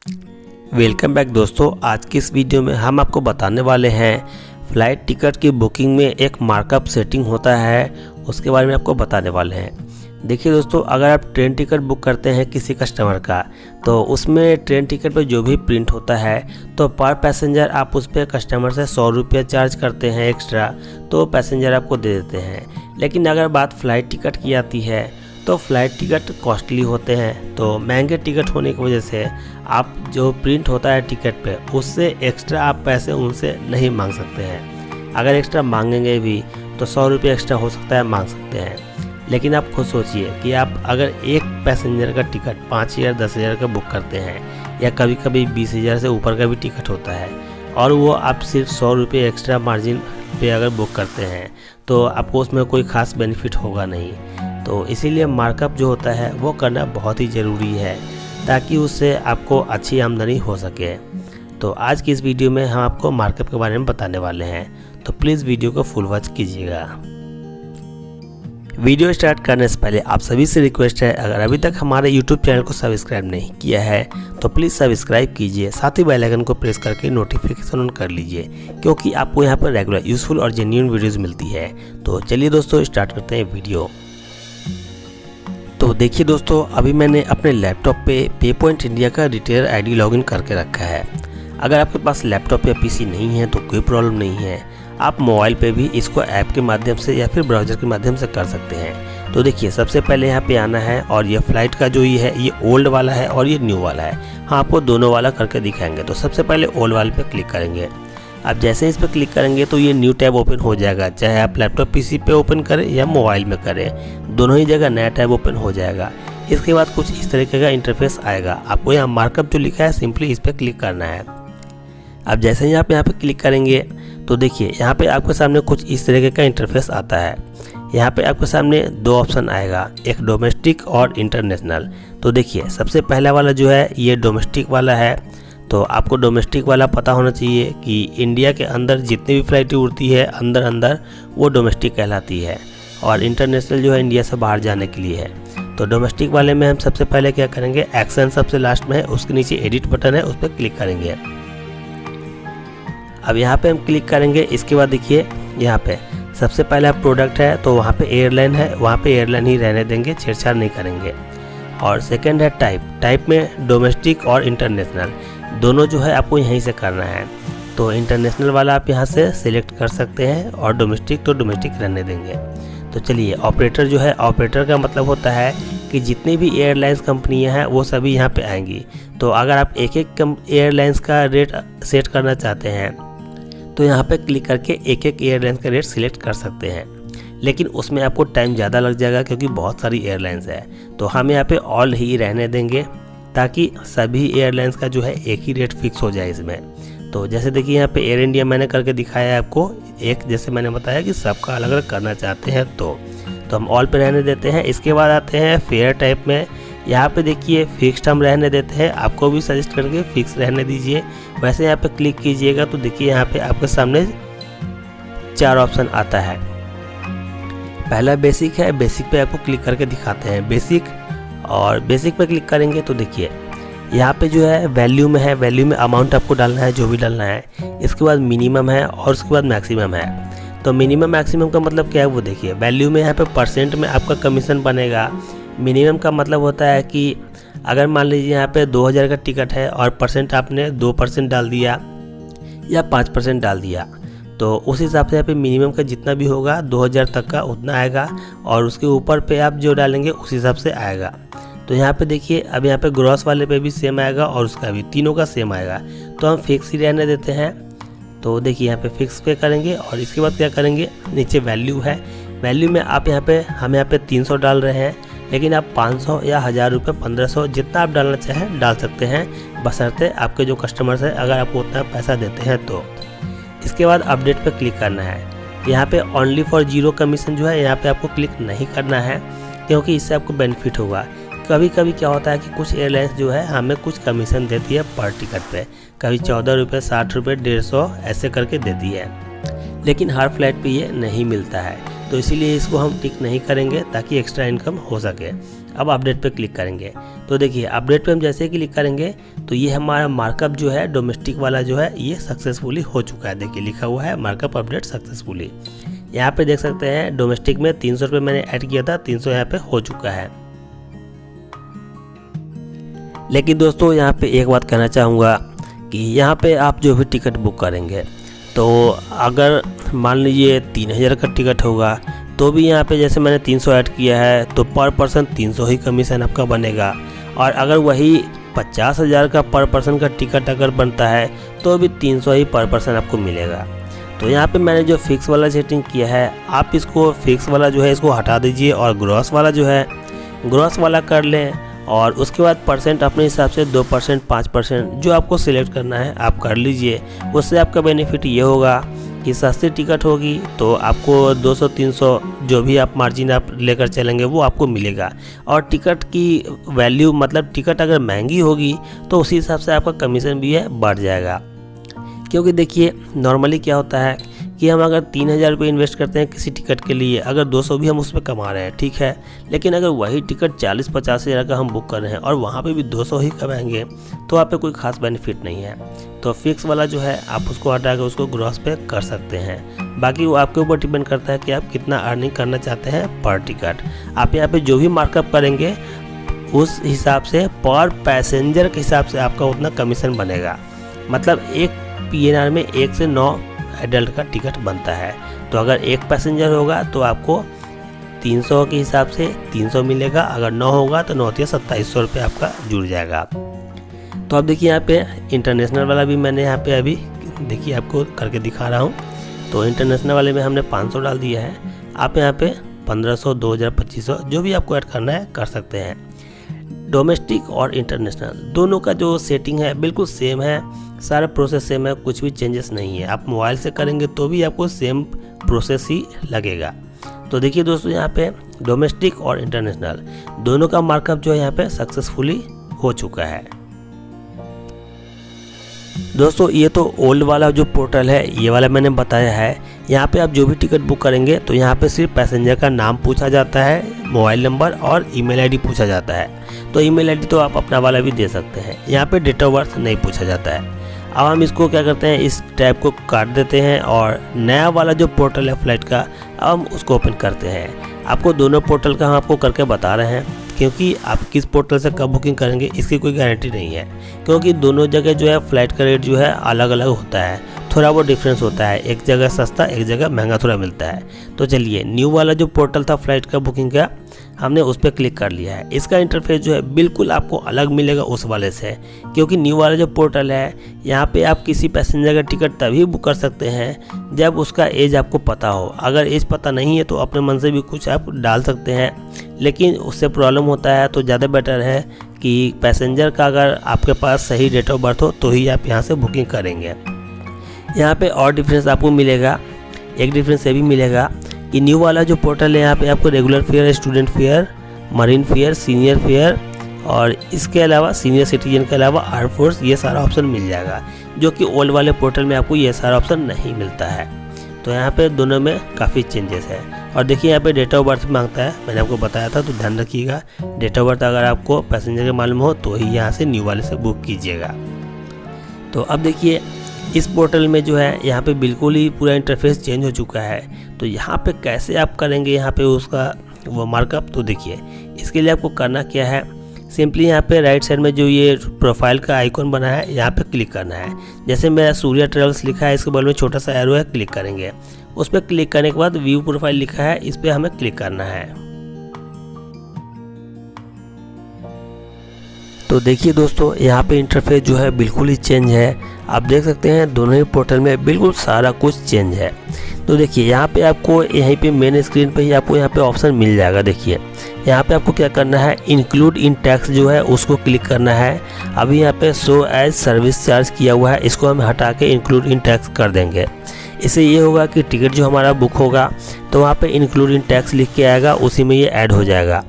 Welcome back दोस्तों। आज की इस वीडियो में हम आपको बताने वाले हैं फ़्लाइट टिकट की बुकिंग में एक मार्कअप सेटिंग होता है, उसके बारे में आपको बताने वाले हैं। देखिए दोस्तों, अगर आप ट्रेन टिकट बुक करते हैं किसी कस्टमर का, तो उसमें ट्रेन टिकट पर जो भी प्रिंट होता है तो पर पैसेंजर आप उस पर कस्टमर से 100 रुपये चार्ज करते हैं एक्स्ट्रा, तो पैसेंजर आपको दे देते हैं। लेकिन अगर बात फ़्लाइट टिकट की आती है तो फ़्लाइट टिकट कॉस्टली होते हैं, तो महंगे टिकट होने की वजह से आप जो प्रिंट होता है टिकट पे उससे एक्स्ट्रा आप पैसे उनसे नहीं मांग सकते हैं। अगर एक्स्ट्रा मांगेंगे भी तो 100 रुपये एक्स्ट्रा हो सकता है मांग सकते हैं। लेकिन आप खुद सोचिए कि आप अगर एक पैसेंजर का टिकट 5,000 10,000 का बुक करते हैं या कभी कभी 20,000 से ऊपर का भी टिकट होता है और वो आप सिर्फ 100 रुपये एक्स्ट्रा मार्जिन पे अगर बुक करते हैं तो आपको उसमें कोई ख़ास बेनिफिट होगा नहीं। तो इसीलिए मार्कअप जो होता है वो करना बहुत ही ज़रूरी है ताकि उससे आपको अच्छी आमदनी हो सके। तो आज की इस वीडियो में हम आपको मार्कअप के बारे में बताने वाले हैं, तो प्लीज़ वीडियो को फुल वॉच कीजिएगा। वीडियो स्टार्ट करने से पहले आप सभी से रिक्वेस्ट है, अगर अभी तक हमारे YouTube चैनल को सब्सक्राइब नहीं किया है तो प्लीज़ सब्सक्राइब कीजिए, साथ ही बेल आइकन को प्रेस करके नोटिफिकेशन ऑन कर लीजिए, क्योंकि आपको यहाँ पर रेगुलर यूज़फुल और जेन्युइन वीडियोस मिलती है। तो चलिए दोस्तों स्टार्ट करते हैं वीडियो। तो देखिए दोस्तों, अभी मैंने अपने लैपटॉप पे पॉइंट इंडिया का रिटेलर आईडी लॉगिन करके रखा है। अगर आपके पास लैपटॉप या पीसी नहीं है तो कोई प्रॉब्लम नहीं है, आप मोबाइल पे भी इसको ऐप के माध्यम से या फिर ब्राउज़र के माध्यम से कर सकते हैं। तो देखिए, सबसे पहले यहाँ पे आना है और ये फ़्लाइट का जो ये है ये ओल्ड वाला है और ये न्यू वाला है। हाँ, आपको दोनों वाला करके दिखाएंगे। तो सबसे पहले ओल्ड वाले पे क्लिक करेंगे। अब जैसे इस पर क्लिक करेंगे तो ये न्यू टैब ओपन हो जाएगा, चाहे आप लैपटॉप पीसी पे ओपन करें या मोबाइल में करें, दोनों ही जगह नया टैब ओपन हो जाएगा। इसके बाद कुछ इस तरीके का इंटरफेस आएगा। आपको यहाँ मार्कअप जो लिखा है सिंपली इस पर क्लिक करना है। अब जैसे ही आप यहाँ पे क्लिक करेंगे तो देखिए यहाँ पे आपके सामने कुछ इस तरीके का इंटरफेस आता है। यहाँ पे आपके सामने दो ऑप्शन आएगा, एक डोमेस्टिक और इंटरनेशनल। तो देखिए सबसे पहला वाला जो है ये डोमेस्टिक वाला है। तो आपको डोमेस्टिक वाला पता होना चाहिए कि इंडिया के अंदर जितनी भी फ्लाइटें उड़ती है अंदर अंदर वो डोमेस्टिक कहलाती है, और इंटरनेशनल जो है इंडिया से बाहर जाने के लिए है। तो डोमेस्टिक वाले में हम सबसे पहले क्या करेंगे, एक्शन सबसे लास्ट में है, उसके नीचे एडिट बटन है, उस पर क्लिक करेंगे। अब यहाँ पे हम क्लिक करेंगे। इसके बाद देखिए यहाँ पे सबसे पहला प्रोडक्ट है तो वहाँ पे एयरलाइन है, वहाँ पे एयरलाइन ही रहने देंगे, छेड़छाड़ नहीं करेंगे। और सेकंड है टाइप में डोमेस्टिक और इंटरनेशनल दोनों जो है आपको यहीं से करना है। तो इंटरनेशनल वाला आप यहाँ से सिलेक्ट कर सकते हैं और डोमेस्टिक तो डोमेस्टिक रहने देंगे। तो चलिए, ऑपरेटर जो है, ऑपरेटर का मतलब होता है कि जितनी भी एयरलाइंस कंपनियां हैं वो सभी यहाँ पे आएंगी। तो अगर आप एक एक एयरलाइंस का रेट सेट करना चाहते हैं तो यहाँ पे क्लिक करके एक एक एयरलाइंस का रेट सिलेक्ट कर सकते हैं, लेकिन उसमें आपको टाइम ज़्यादा लग जाएगा क्योंकि बहुत सारी एयरलाइंस है। तो हम यहाँ पे ऑल ही रहने देंगे ताकि सभी एयरलाइंस का जो है एक ही रेट फिक्स हो जाए इसमें। तो जैसे देखिए यहाँ पे एयर इंडिया मैंने करके दिखाया है आपको, एक जैसे मैंने बताया कि सबका अलग अलग करना चाहते हैं तो हम ऑल पे रहने देते हैं। इसके बाद आते हैं फेयर टाइप में। यहाँ पे देखिए फिक्स्ड हम रहने देते हैं, आपको भी सजेस्ट करके फिक्स रहने दीजिए। वैसे यहाँ पे क्लिक कीजिएगा तो देखिए यहाँ पे आपके सामने 4 ऑप्शन आता है। पहला बेसिक है, बेसिक पे आपको क्लिक करके दिखाते हैं बेसिक, और बेसिक पे क्लिक करेंगे तो देखिए यहाँ पे जो है वैल्यू में है, वैल्यू में अमाउंट आपको डालना है जो भी डालना है। इसके बाद मिनिमम है और उसके बाद मैक्सिमम है। तो मिनिमम मैक्सिमम का मतलब क्या है वो देखिए, वैल्यू में यहाँ पे परसेंट में आपका कमीशन बनेगा। मिनिमम का मतलब होता है कि अगर मान लीजिए यहाँ पे 2000 का टिकट है और परसेंट आपने 2% डाल दिया या 5% डाल दिया, तो उस हिसाब से यहाँ पे मिनिमम का जितना भी होगा 2000 तक का उतना आएगा, और उसके ऊपर पे आप जो डालेंगे उस हिसाब से आएगा। तो यहाँ पे देखिए अब यहाँ पे ग्रॉस वाले पे भी सेम आएगा और उसका भी, तीनों का सेम आएगा। तो हम फिक्स ही रहने देते हैं। तो देखिए यहाँ पे फिक्स पे करेंगे और इसके बाद क्या करेंगे, नीचे वैल्यू है, वैल्यू में आप यहाँ पे हम यहाँ पे 300 डाल रहे हैं, लेकिन आप 500 या 1000 रुपये 1500 जितना आप डालना चाहें डाल सकते हैं, बशर्ते आपके जो कस्टमर्स हैं अगर आपको उतना पैसा देते हैं तो। इसके बाद अपडेट पे क्लिक करना है। यहाँ पे ओनली फॉर 0 कमीशन जो है यहाँ पे आपको क्लिक नहीं करना है, क्योंकि इससे आपको बेनिफिट होगा। कभी कभी क्या होता है कि कुछ एयरलाइंस जो है हमें कुछ कमीशन देती है पर टिकट पे, कभी 14 रुपये 60 रुपये 150 ऐसे करके देती है, लेकिन हर फ्लाइट पे ये नहीं मिलता है। तो इसीलिए इसको हम टिक नहीं करेंगे ताकि एक्स्ट्रा इनकम हो सके। अब अपडेट पे क्लिक करेंगे तो देखिए अपडेट पे हम जैसे ही क्लिक करेंगे तो ये हमारा मार्कअप जो है डोमेस्टिक वाला जो है ये सक्सेसफुली हो चुका है। देखिए लिखा हुआ है मार्कअप अपडेट सक्सेसफुली। यहाँ पे देख सकते हैं डोमेस्टिक में 300 रुपये मैंने ऐड किया था, 300 यहाँ पे हो चुका है। लेकिन दोस्तों यहाँ पे एक बात कहना चाहूँगा कि यहाँ पे आप जो भी टिकट बुक करेंगे तो अगर मान लीजिए 3000 का टिकट होगा तो भी यहाँ पे जैसे मैंने 300 ऐड किया है तो पर पर्सन 300 ही कमीशन आपका बनेगा। और अगर वही 50,000 का पर पर्सन का टिकट अगर बनता है तो भी 300 ही पर पर्सन आपको मिलेगा। तो यहाँ पे मैंने जो फिक्स वाला सेटिंग किया है आप इसको फिक्स वाला जो है इसको हटा दीजिए और ग्रॉस वाला जो है ग्रॉस वाला कर लें। और उसके बाद परसेंट अपने हिसाब से 2%, 5% जो आपको सिलेक्ट करना है आप कर लीजिए। उससे आपका बेनिफिट ये होगा कि सस्ती टिकट होगी तो आपको 200-300 जो भी आप मार्जिन आप लेकर चलेंगे वो आपको मिलेगा। और टिकट की वैल्यू मतलब टिकट अगर महंगी होगी तो उसी हिसाब से आपका कमीशन भी है बढ़ जाएगा। क्योंकि देखिए नॉर्मली क्या होता है कि हम अगर 3000 रुपये इन्वेस्ट करते हैं किसी टिकट के लिए, अगर 200 भी हम उस पर कमा रहे हैं ठीक है, लेकिन अगर वही टिकट 40-50 हज़ार का हम बुक कर रहे हैं और वहाँ पे भी 200 ही कमाएंगे तो आप पे कोई खास बेनिफिट नहीं है। तो फिक्स वाला जो है आप उसको हटा के उसको ग्रॉस पे कर सकते हैं। बाकी वो आपके ऊपर डिपेंड करता है कि आप कितना अर्निंग करना चाहते हैं पर टिकट। आप यहाँ पे जो भी मार्कअप करेंगे उस हिसाब से पर पैसेंजर के हिसाब से आपका उतना कमीशन बनेगा। मतलब एक PNR में 1 से 9 एडल्ट का टिकट बनता है। तो अगर एक पैसेंजर होगा तो आपको 300 के हिसाब से 300 मिलेगा, अगर 9 होगा तो 9 या 2700 रुपये आपका जुड़ जाएगा। तो अब देखिए यहाँ पे इंटरनेशनल वाला भी मैंने यहाँ पे अभी देखिए आपको करके दिखा रहा हूँ। तो इंटरनेशनल वाले में हमने 500 डाल दिया है। आप यहाँ पे 1500, 2000, 2500 जो भी आपको ऐड करना है कर सकते हैं। डोमेस्टिक और इंटरनेशनल दोनों का जो सेटिंग है बिल्कुल सेम है, सारा प्रोसेस सेम है, कुछ भी चेंजेस नहीं है। आप मोबाइल से करेंगे तो भी आपको सेम प्रोसेस ही लगेगा। तो देखिए दोस्तों यहाँ पे डोमेस्टिक और इंटरनेशनल दोनों का मार्कअप जो है यहाँ पे सक्सेसफुली हो चुका है। दोस्तों ये तो ओल्ड वाला जो पोर्टल है ये वाला मैंने बताया है। यहाँ पे आप जो भी टिकट बुक करेंगे तो यहाँ पे सिर्फ पैसेंजर का नाम पूछा जाता है, मोबाइल नंबर और ईमेल आईडी पूछा जाता है। तो ईमेल आईडी तो आप अपना वाला भी दे सकते हैं। यहाँ पे डेट ऑफ बर्थ नहीं पूछा जाता है। अब हम इसको क्या करते हैं, इस टैब को काट देते हैं और नया वाला जो पोर्टल है फ्लाइट का अब हम उसको ओपन करते हैं। आपको दोनों पोर्टल का हम आपको करके बता रहे हैं क्योंकि आप किस पोर्टल से कब बुकिंग करेंगे इसकी कोई गारंटी नहीं है। क्योंकि दोनों जगह जो है फ़्लाइट का रेट जो है अलग अलग होता है, थोड़ा वो डिफरेंस होता है। एक जगह सस्ता एक जगह महंगा थोड़ा मिलता है। तो चलिए न्यू वाला जो पोर्टल था फ़्लाइट का बुकिंग का हमने उस पर क्लिक कर लिया है। इसका इंटरफेस जो है बिल्कुल आपको अलग मिलेगा उस वाले से। क्योंकि न्यू वाला जो पोर्टल है यहाँ पे आप किसी पैसेंजर का टिकट तभी बुक कर सकते हैं जब उसका एज आपको पता हो। अगर एज पता नहीं है तो अपने मन से भी कुछ आप डाल सकते हैं, लेकिन उससे प्रॉब्लम होता है। तो ज़्यादा बेटर है कि पैसेंजर का अगर आपके पास सही डेट ऑफ बर्थ हो तो ही आप यहाँ से बुकिंग करेंगे। यहाँ पे और डिफरेंस आपको मिलेगा। एक डिफरेंस ये भी मिलेगा कि न्यू वाला जो पोर्टल है यहाँ पे आपको regular fair, student fair, marine fair, senior fair और इसके अलावा सीनियर सिटीजन के अलावा आर्म फोर्स ये सारा ऑप्शन मिल जाएगा, जो कि ओल्ड वाले पोर्टल में आपको ये सारा ऑप्शन नहीं मिलता है। तो यहाँ पे दोनों में काफ़ी चेंजेस है। और देखिए यहाँ पे डेट ऑफ बर्थ मांगता है, मैंने आपको बताया था तो ध्यान रखिएगा। डेट ऑफ बर्थ अगर आपको पैसेंजर के मालूम हो तो ही यहाँ से न्यू वाले से बुक कीजिएगा। तो अब देखिए इस पोर्टल में जो है यहाँ पे बिल्कुल ही पूरा इंटरफेस चेंज हो चुका है। तो यहाँ पे कैसे आप करेंगे यहाँ पे उसका वो मार्कअप, तो देखिए इसके लिए आपको करना क्या है, सिंपली यहाँ पे राइट साइड में जो ये प्रोफाइल का आइकॉन बना है यहाँ पे क्लिक करना है। जैसे मेरा सूर्या ट्रेवल्स लिखा है, इसके बगल में छोटा सा एरो है, क्लिक करेंगे। उस पर क्लिक करने के बाद व्यू प्रोफाइल लिखा है, इस पर हमें क्लिक करना है। तो देखिए दोस्तों यहाँ पे इंटरफेस जो है बिल्कुल ही चेंज है। आप देख सकते हैं दोनों ही पोर्टल में बिल्कुल सारा कुछ चेंज है। तो देखिए यहाँ पे आपको यहीं पे मेन स्क्रीन पे ही आपको यहाँ पे ऑप्शन मिल जाएगा। देखिए यहाँ पे आपको क्या करना है, इंक्लूड इन टैक्स जो है उसको क्लिक करना है। अभी यहाँ पे शो एज सर्विस चार्ज किया हुआ है, इसको हम हटा के इंक्लूड इन टैक्स कर देंगे। इससे ये होगा कि टिकट जो हमारा बुक होगा तो वहाँ पे इंक्लूड इन टैक्स लिख के आएगा, उसी में ये ऐड हो जाएगा।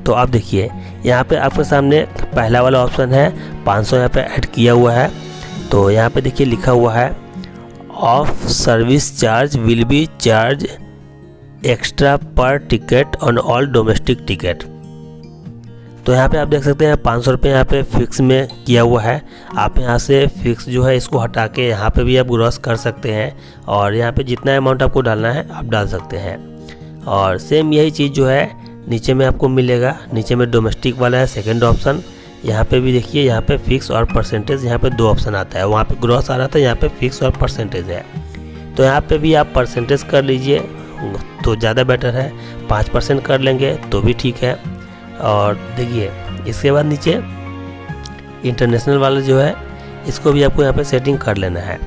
तो आप देखिए यहाँ पे आपके सामने पहला वाला ऑप्शन है 500 यहाँ पे ऐड किया हुआ है। तो यहाँ पे देखिए लिखा हुआ है of service charge will be charge extra पर ticket on all domestic ticket. तो यहाँ पे आप देख सकते हैं 500 रुपये यहाँ पे फिक्स में किया हुआ है। आप यहाँ से फिक्स जो है इसको हटा के यहाँ पे भी आप ग्रॉस कर सकते हैं और यहाँ पे जितना अमाउंट आपको डालना है आप डाल सकते हैं। और सेम यही चीज़ जो है नीचे में आपको मिलेगा। नीचे में डोमेस्टिक वाला है सेकेंड ऑप्शन। यहाँ पे भी देखिए, यहाँ पे फिक्स और परसेंटेज, यहाँ पे 2 ऑप्शन आता है। वहाँ पे ग्रॉस आ रहा था, यहाँ पे फिक्स और परसेंटेज है। तो यहाँ पे भी आप परसेंटेज कर लीजिए तो ज़्यादा बेटर है। 5% कर लेंगे तो भी ठीक है। और देखिए इसके बाद नीचे इंटरनेशनल वाला जो है इसको भी आपको यहाँ पे सेटिंग कर लेना है।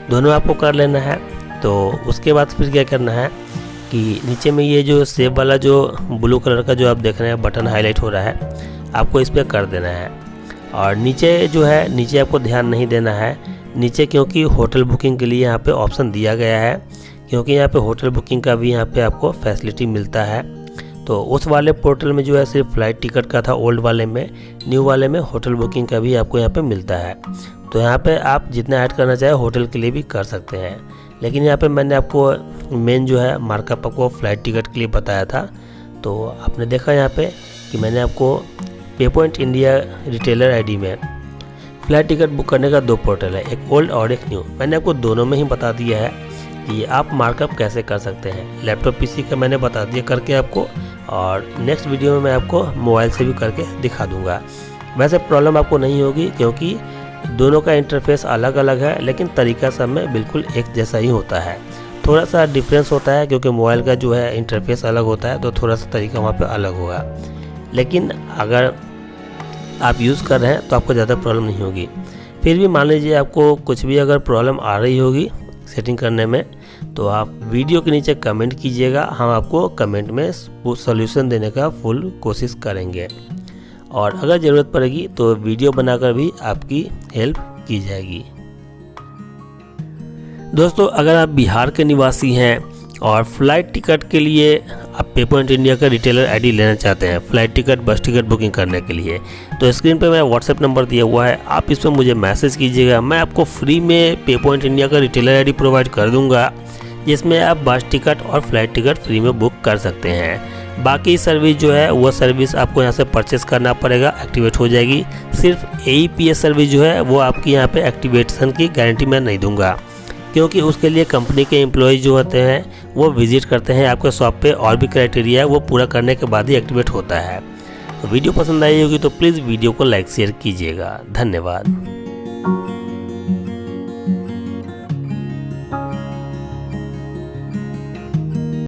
दोनों आपको कर लेना है। तो उसके बाद फिर क्या करना है कि नीचे में ये जो सेव वाला जो ब्लू कलर का जो आप देख रहे हैं बटन हाईलाइट हो रहा है, आपको इस पर कर देना है। और नीचे जो है, नीचे आपको ध्यान नहीं देना है नीचे, क्योंकि होटल बुकिंग के लिए यहाँ पे ऑप्शन दिया गया है। क्योंकि यहाँ पे होटल बुकिंग का भी यहाँ पे आपको फैसिलिटी मिलता है। तो उस वाले पोर्टल में जो है सिर्फ फ्लाइट टिकट का था ओल्ड वाले में, न्यू वाले में होटल बुकिंग का भी आपको यहाँ पे मिलता है। तो यहाँ पे आप जितना ऐड करना चाहे होटल के लिए भी कर सकते हैं। लेकिन यहाँ पे मैंने आपको मेन जो है मार्कअप आपको फ्लाइट टिकट के लिए बताया था। तो आपने देखा यहाँ पे कि मैंने आपको पे पॉइंट इंडिया रिटेलर आईडी में फ्लाइट टिकट बुक करने का 2 पोर्टल है, एक ओल्ड और एक न्यू। मैंने आपको दोनों में ही बता दिया है कि आप मार्कअप कैसे कर सकते हैं। लैपटॉप पीसी का मैंने बता दिया करके आपको, और नेक्स्ट वीडियो में मैं आपको मोबाइल से भी करके दिखा दूंगा। वैसे प्रॉब्लम आपको नहीं होगी क्योंकि दोनों का इंटरफेस अलग अलग है, लेकिन तरीका सब में बिल्कुल एक जैसा ही होता है। थोड़ा सा डिफरेंस होता है क्योंकि मोबाइल का जो है इंटरफेस अलग होता है, तो थोड़ा सा तरीका वहाँ पे अलग होगा। लेकिन अगर आप यूज़ कर रहे हैं तो आपको ज़्यादा प्रॉब्लम नहीं होगी। फिर भी मान लीजिए आपको कुछ भी अगर प्रॉब्लम आ रही होगी सेटिंग करने में, तो आप वीडियो के नीचे कमेंट कीजिएगा। हम आपको कमेंट में सॉल्यूशन देने का फुल कोशिश करेंगे। और अगर ज़रूरत पड़ेगी तो वीडियो बनाकर भी आपकी हेल्प की जाएगी। दोस्तों, अगर आप बिहार के निवासी हैं और फ्लाइट टिकट के लिए आप पे पॉइंट इंडिया का रिटेलर आईडी लेना चाहते हैं फ्लाइट टिकट, बस टिकट बुकिंग करने के लिए, तो स्क्रीन पे मेरा व्हाट्सएप नंबर दिया हुआ है। आप इस पर मुझे मैसेज कीजिएगा। मैं आपको फ्री में पे पॉइंट इंडिया का रिटेलर आईडी प्रोवाइड कर दूंगा, जिसमें आप बस टिकट और फ्लाइट टिकट फ्री में बुक कर सकते हैं। बाकी सर्विस जो है वो सर्विस आपको यहाँ से परचेस करना पड़ेगा, एक्टिवेट हो जाएगी। सिर्फ AEPS सर्विस जो है वो आपकी यहाँ पे एक्टिवेशन की गारंटी मैं नहीं दूंगा, क्योंकि उसके लिए कंपनी के एम्प्लॉयज़ जो होते हैं वो विजिट करते हैं आपके शॉप पे, और भी क्राइटेरिया है वो पूरा करने के बाद ही एक्टिवेट होता है। तो वीडियो पसंद आई होगी तो प्लीज़ वीडियो को लाइक शेयर कीजिएगा। धन्यवाद।